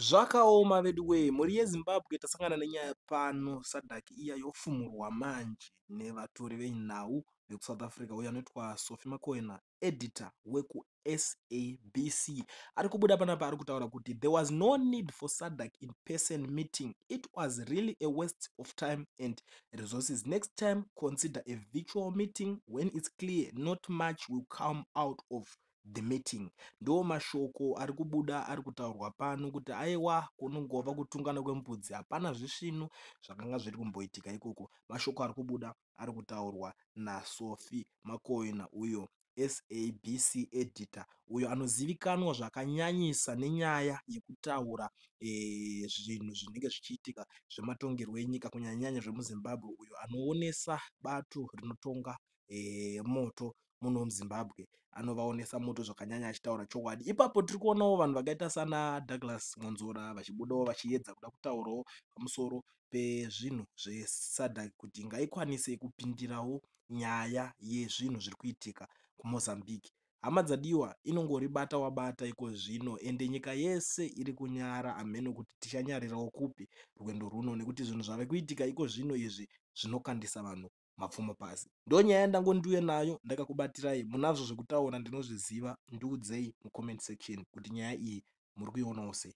Zvakaoma veduwe, mhuri yeZimbabwe tasangana nenyaya pano SADC iya yofumurwa manje nevatori venhau vekuSouth Africa uyo anoitwa Sophie Makoena, editor weku-SABC. Ari kubuda panapa ari kutaura kuti there was no need for SADC in-person meeting. It was really a waste of time and resources. Next time, consider a virtual meeting when it's clear not much will come out of the meeting. Ndo mashoko ari kubuda ari kutaurwa pano kuti aiwa kunongova kutungana kwembudzi, hapana zvisvinu zvakanga zviri kumboitika ikoko. Mashoko ari kubuda ari kutaurwa naSophie Makoena uyo SABC editor uyo anozivikanwa zvakanyanyisa nenyaya yekutaura zvinhu zvinenge zvichiitika zvematongerwo enyika kunyanya-nyanya zvemuZimbabwe, uyo anoonesa bato rinotonga moto muno muZimbabwe. Anovaonesa moto zvakanyanya achitaura chokwadi. Ipapo tiri kuonawo vanhu vakaita sana Douglas Mwanzora vachibudawo vachiedza kuda kutaurawo pamusoro pezvinhu zveSADC kuti ngaikwanise kupindirawo nyaya yezvinhu zviri kuitika kuMozambique. Hama dzadiwa, inongoribata wabata iko zvino ende nyika yese iri kunyara ameno kuti tichanyarirawo kupi rwendo runo nekuti zvinhu zvave kuitika iko zvino izvi zvinokandisa vanhu mapfumo pasi. Ndo nyaya yandangondiuya nayo ndakakubatirai. Munazvo zvekutaura ndinozviziva, ndiudzei mucomment section kuti nyaya iyi muri kuionawo sei.